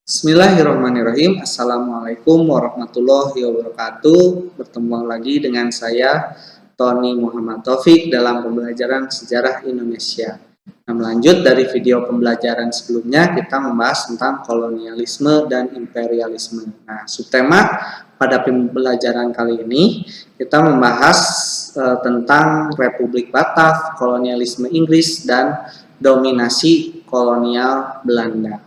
Bismillahirrahmanirrahim. Assalamualaikum warahmatullahi wabarakatuh. Bertemu lagi dengan saya Tony Muhammad Taufik dalam pembelajaran sejarah Indonesia. Nah, melanjut dari video pembelajaran sebelumnya, kita membahas tentang kolonialisme dan imperialisme. Nah, subtema pada pembelajaran kali ini kita membahas tentang Republik Batak, kolonialisme Inggris, dan dominasi kolonial Belanda.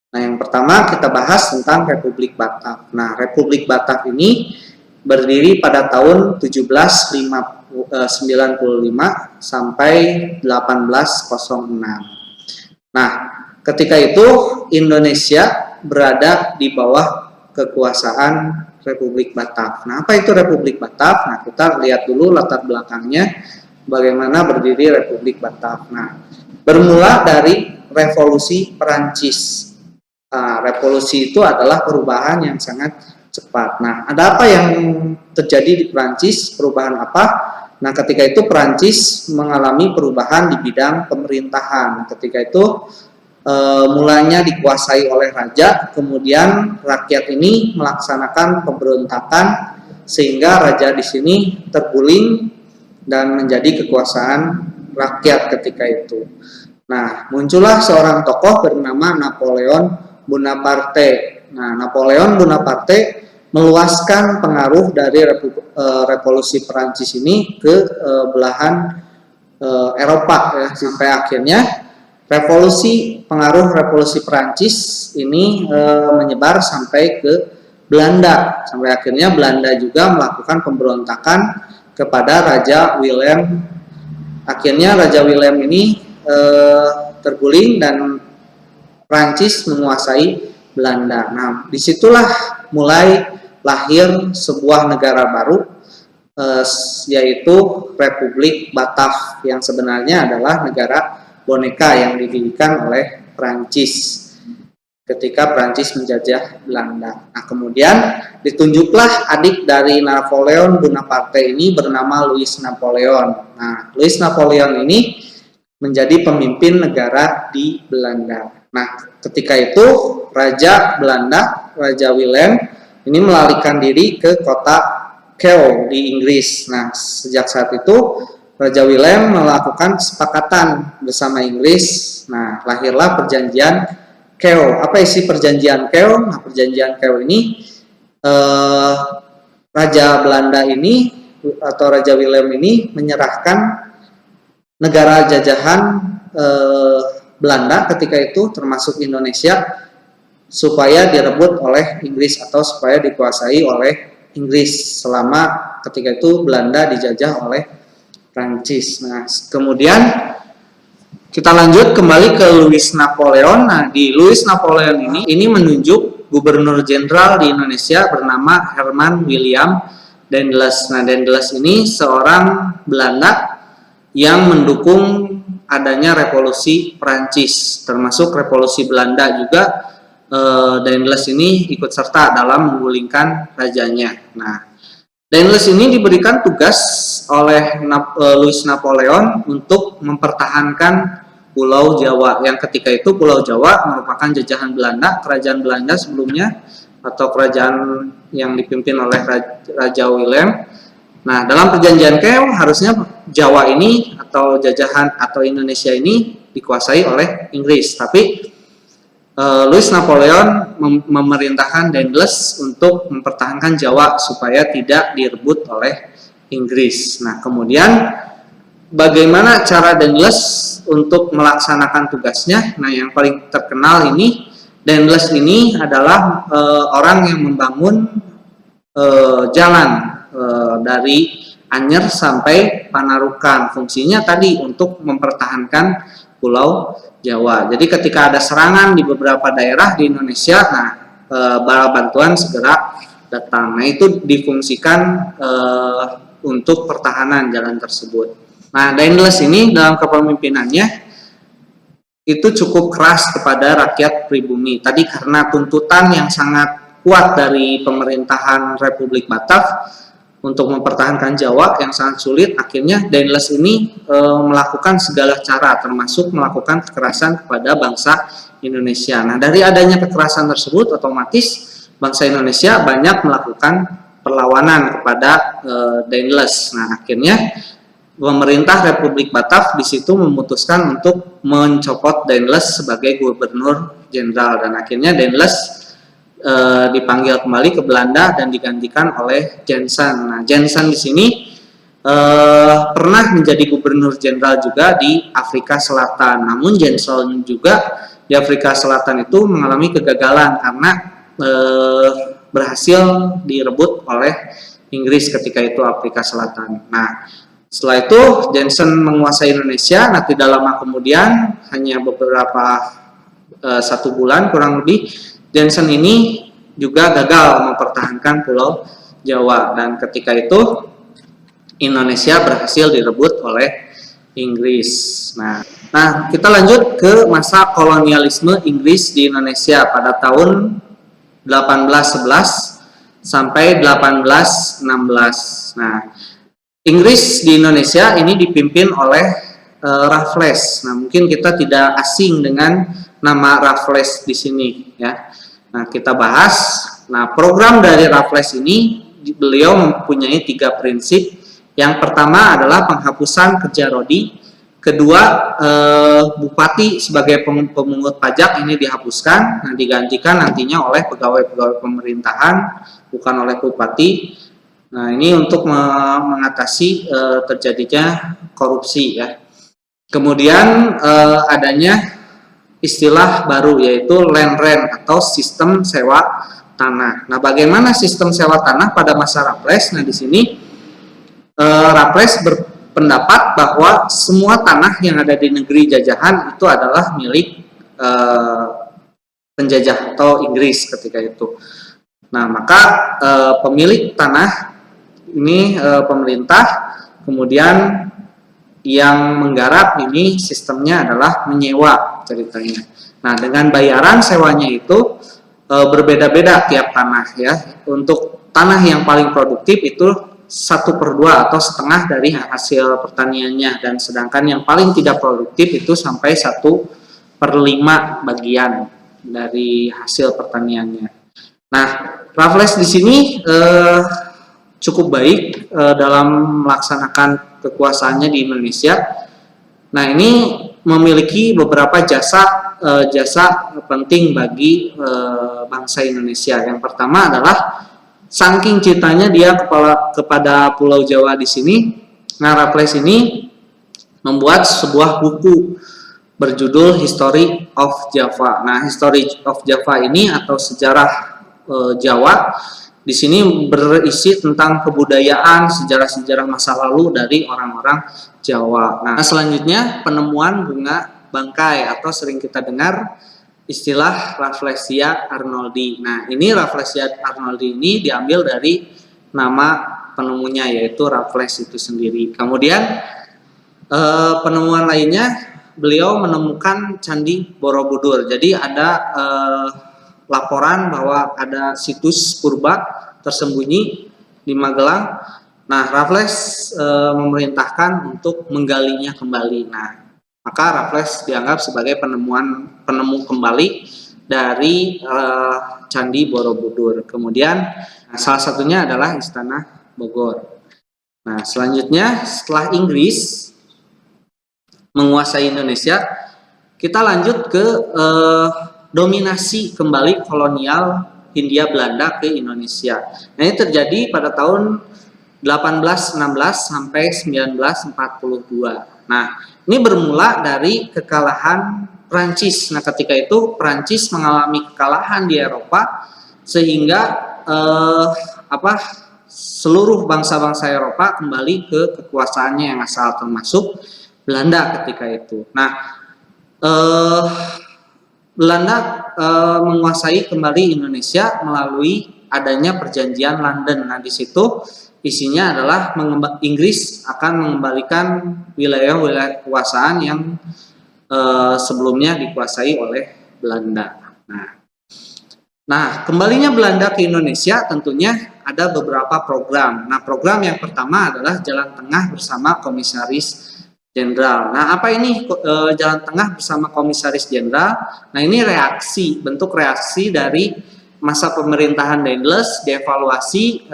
Nah, yang pertama kita bahas tentang Republik Batak. Nah, Republik Batak ini berdiri pada tahun 1795 sampai 1806. Nah, ketika itu Indonesia berada di bawah kekuasaan Republik Batak. Nah, apa itu Republik Batak? Nah, kita lihat dulu latar belakangnya bagaimana berdiri Republik Batak. Nah, bermula dari Revolusi Perancis. Revolusi itu adalah perubahan yang sangat cepat. Nah, ada apa yang terjadi di Perancis? Perubahan apa? Nah, ketika itu Perancis mengalami perubahan di bidang pemerintahan. Ketika itu mulanya dikuasai oleh raja, kemudian rakyat ini melaksanakan pemberontakan sehingga raja di sini terguling dan menjadi kekuasaan rakyat ketika itu. Nah, muncullah seorang tokoh bernama Napoleon Bonaparte. Nah, Napoleon Bonaparte meluaskan pengaruh dari revolusi Perancis ini ke belahan Eropa ya, sampai akhirnya pengaruh revolusi Perancis ini menyebar sampai ke Belanda. Sampai akhirnya Belanda juga melakukan pemberontakan kepada Raja Willem. Akhirnya Raja Willem ini terguling dan Prancis menguasai Belanda. Nah, disitulah mulai lahir sebuah negara baru, yaitu Republik Batak, yang sebenarnya adalah negara boneka yang didirikan oleh Prancis ketika Prancis menjajah Belanda. Nah, kemudian ditunjuklah adik dari Napoleon Bonaparte ini bernama Louis Napoleon. Nah, Louis Napoleon ini menjadi pemimpin negara di Belanda. Nah, ketika itu Raja Belanda, Raja Willem, ini melarikan diri ke kota Kew di Inggris. Nah, sejak saat itu Raja Willem melakukan kesepakatan bersama Inggris. Nah, lahirlah perjanjian Kew. Apa isi perjanjian Kew? Nah, perjanjian Kew ini Raja Belanda ini atau Raja Willem ini menyerahkan negara jajahan Belanda ketika itu termasuk Indonesia supaya direbut oleh Inggris atau supaya dikuasai oleh Inggris selama ketika itu Belanda dijajah oleh Prancis. Nah, kemudian kita lanjut kembali ke Louis Napoleon. Nah, di Louis Napoleon ini menunjuk gubernur jenderal di Indonesia bernama Herman William Daendels. Nah, Daendels ini seorang Belanda yang mendukung adanya revolusi Prancis, termasuk revolusi Belanda juga. Daendels ini ikut serta dalam menggulingkan rajanya. Nah, Daendels ini diberikan tugas oleh Louis Napoleon untuk mempertahankan Pulau Jawa, yang ketika itu Pulau Jawa merupakan jajahan Belanda, kerajaan Belanda sebelumnya atau kerajaan yang dipimpin oleh Raja Willem. Nah, dalam perjanjian Kew harusnya Jawa ini atau jajahan atau Indonesia ini dikuasai oleh Inggris, tapi Louis Napoleon memerintahkan Daendels untuk mempertahankan Jawa supaya tidak direbut oleh Inggris. Nah, kemudian bagaimana cara Daendels untuk melaksanakan tugasnya? Nah, yang paling terkenal ini, Daendels ini adalah orang yang membangun jalan dari Anyer sampai Panarukan. Fungsinya tadi untuk mempertahankan Pulau Jawa. Jadi ketika ada serangan di beberapa daerah di Indonesia, nah bala bantuan segera datang. Nah, itu difungsikan untuk pertahanan jalan tersebut. Nah, Daendels ini dalam kepemimpinannya itu cukup keras kepada rakyat pribumi. Tadi karena tuntutan yang sangat kuat dari pemerintahan Republik Batak, untuk mempertahankan Jawa yang sangat sulit. Akhirnya Daendels ini melakukan segala cara, termasuk melakukan kekerasan kepada bangsa Indonesia. Nah, dari adanya kekerasan tersebut, otomatis bangsa Indonesia banyak melakukan perlawanan kepada Daendels. Nah, akhirnya pemerintah Republik Batak di situ memutuskan untuk mencopot Daendels sebagai gubernur jenderal, dan akhirnya Daendels dipanggil kembali ke Belanda dan digantikan oleh Jensen. Nah, Jensen di sini pernah menjadi gubernur jenderal juga di Afrika Selatan. Namun Jensen juga di Afrika Selatan itu mengalami kegagalan karena berhasil direbut oleh Inggris ketika itu Afrika Selatan. Nah, setelah itu Jensen menguasai Indonesia. Nah, tidak lama kemudian, hanya beberapa 1 bulan kurang lebih, Jensen ini juga gagal mempertahankan Pulau Jawa, dan ketika itu Indonesia berhasil direbut oleh Inggris. Nah, kita lanjut ke masa kolonialisme Inggris di Indonesia pada tahun 1811 sampai 1816. Nah, Inggris di Indonesia ini dipimpin oleh Raffles. Nah, mungkin kita tidak asing dengan nama Raffles di sini, ya. Nah, kita bahas. Nah, program dari Raffles ini, beliau mempunyai 3 prinsip. Yang pertama adalah penghapusan kerja rodi. Kedua, bupati sebagai pemungut pajak ini dihapuskan. Nah, digantikan nantinya oleh pegawai-pegawai pemerintahan, bukan oleh bupati. Nah, ini untuk mengatasi terjadinya korupsi, ya. Kemudian adanya istilah baru, yaitu land rent atau sistem sewa tanah. Nah, bagaimana sistem sewa tanah pada masa Raffles? Nah, di sini Raffles berpendapat bahwa semua tanah yang ada di negeri jajahan itu adalah milik penjajah atau Inggris ketika itu. Nah, maka pemilik tanah ini pemerintah, kemudian yang menggarap ini sistemnya adalah menyewa ceritanya. Nah, dengan bayaran sewanya itu berbeda-beda tiap tanah, ya. Untuk tanah yang paling produktif itu 1/2 atau setengah dari hasil pertaniannya, dan sedangkan yang paling tidak produktif itu sampai 1/5 bagian dari hasil pertaniannya. Nah, Raffles di sini cukup baik dalam melaksanakan kekuasaannya di Indonesia. Nah, ini memiliki beberapa jasa penting bagi bangsa Indonesia. Yang pertama adalah saking cintanya dia kepada Pulau Jawa di sini. Nah, Raffles ini membuat sebuah buku berjudul History of Java. Nah, History of Java ini atau sejarah Jawa di sini berisi tentang kebudayaan, sejarah-sejarah masa lalu dari orang-orang Jawa. Nah, selanjutnya penemuan bunga bangkai atau sering kita dengar istilah Rafflesia arnoldi. Nah, ini Rafflesia arnoldi ini diambil dari nama penemunya, yaitu Raffles itu sendiri. Kemudian penemuan lainnya, beliau menemukan Candi Borobudur. Jadi ada laporan bahwa ada situs purba tersembunyi di Magelang. Nah, Raffles memerintahkan untuk menggalinya kembali. Nah, maka Raffles dianggap sebagai penemu kembali dari Candi Borobudur. Kemudian salah satunya adalah Istana Bogor. Nah, selanjutnya setelah Inggris menguasai Indonesia, kita lanjut ke dominasi kembali kolonial Hindia Belanda ke Indonesia. Nah, ini terjadi pada tahun 1816 sampai 1942. Nah, ini bermula dari kekalahan Prancis. Nah, ketika itu Prancis mengalami kekalahan di Eropa, sehingga seluruh bangsa-bangsa Eropa kembali ke kekuasaannya yang asal, termasuk Belanda ketika itu. Nah, Belanda menguasai kembali Indonesia melalui adanya perjanjian London. Nah, di situ isinya adalah Inggris akan mengembalikan wilayah-wilayah kekuasaan yang sebelumnya dikuasai oleh Belanda. Nah, kembalinya Belanda ke Indonesia tentunya ada beberapa program. Nah, program yang pertama adalah Jalan Tengah bersama Komisaris Jenderal. Nah, apa ini Jalan Tengah bersama Komisaris Jenderal? Nah, ini bentuk reaksi dari masa pemerintahan Daendels, dievaluasi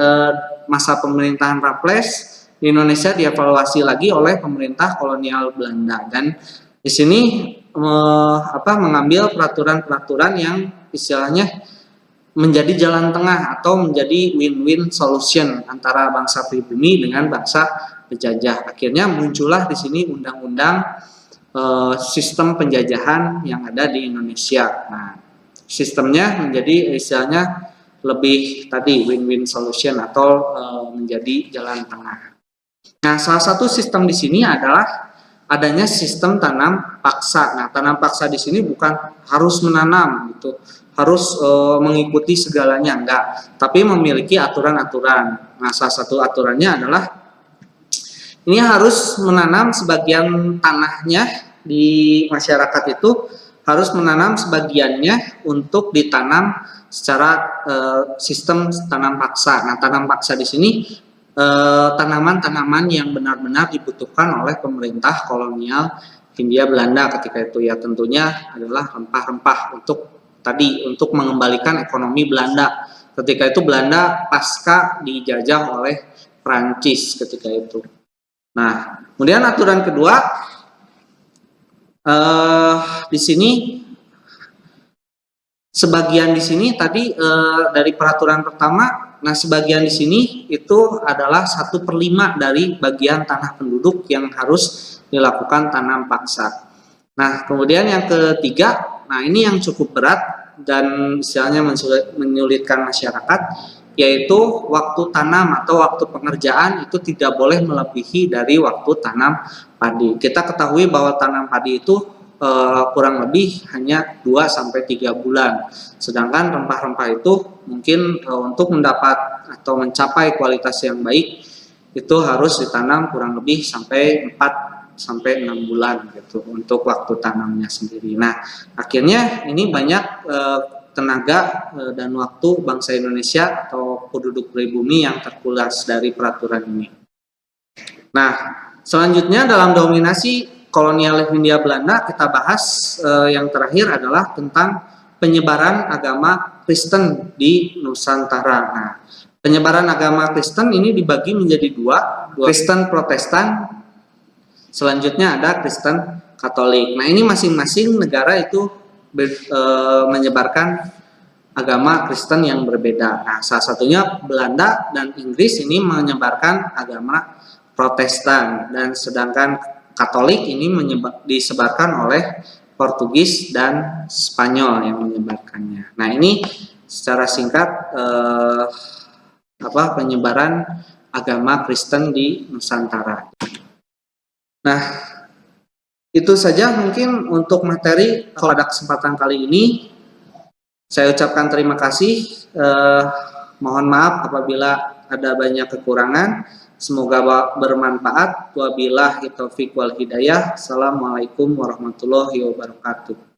masa pemerintahan Raffles di Indonesia, dievaluasi lagi oleh pemerintah kolonial Belanda, dan di sini mengambil peraturan-peraturan yang istilahnya menjadi jalan tengah atau menjadi win-win solution antara bangsa pribumi dengan bangsa penjajah. Akhirnya muncullah di sini undang-undang sistem penjajahan yang ada di Indonesia. Nah, sistemnya menjadi istilahnya lebih tadi win-win solution atau menjadi jalan tengah. Nah, salah satu sistem di sini adalah adanya sistem tanam paksa. Nah, tanam paksa di sini bukan harus menanam gitu, harus mengikuti segalanya, enggak, tapi memiliki aturan-aturan. Nah, salah satu aturannya adalah ini harus menanam sebagian tanahnya di masyarakat itu harus menanam sebagiannya untuk ditanam secara sistem tanam paksa. Nah, tanam paksa di sini tanaman-tanaman yang benar-benar dibutuhkan oleh pemerintah kolonial Hindia Belanda ketika itu, ya tentunya adalah rempah-rempah untuk mengembalikan ekonomi Belanda. Ketika itu Belanda pasca dijajah oleh Prancis ketika itu. Nah, kemudian aturan kedua di sini sebagian di sini tadi dari peraturan pertama. Nah, sebagian di sini itu adalah 1/5 dari bagian tanah penduduk yang harus dilakukan tanam paksa. Nah, kemudian yang ketiga, nah ini yang cukup berat dan istilahnya menyulitkan masyarakat, yaitu waktu tanam atau waktu pengerjaan itu tidak boleh melebihi dari waktu tanam padi. Kita ketahui bahwa tanam padi itu kurang lebih hanya 2-3 bulan. Sedangkan rempah-rempah itu mungkin untuk mendapat atau mencapai kualitas yang baik itu harus ditanam kurang lebih sampai 4-6 bulan gitu untuk waktu tanamnya sendiri. Nah, akhirnya ini banyak tenaga dan waktu bangsa Indonesia atau penduduk pribumi yang terkuras dari peraturan ini. Nah, selanjutnya dalam dominasi kolonial Hindia Belanda kita bahas yang terakhir adalah tentang penyebaran agama Kristen di Nusantara. Nah, penyebaran agama Kristen ini dibagi menjadi dua Kristen Protestan, selanjutnya ada Kristen Katolik. Nah, ini masing-masing negara itu menyebarkan agama Kristen yang berbeda. Nah, salah satunya Belanda dan Inggris ini menyebarkan agama Protestan, dan sedangkan Katolik ini disebarkan oleh Portugis dan Spanyol yang menyebarkannya. Nah, ini secara singkat penyebaran agama Kristen di Nusantara. Nah, itu saja mungkin untuk materi pada kesempatan kali ini. Saya ucapkan terima kasih. Mohon maaf apabila ada banyak kekurangan. Semoga bermanfaat. Wabillahi taufiq wal hidayah. Assalamualaikum warahmatullahi wabarakatuh.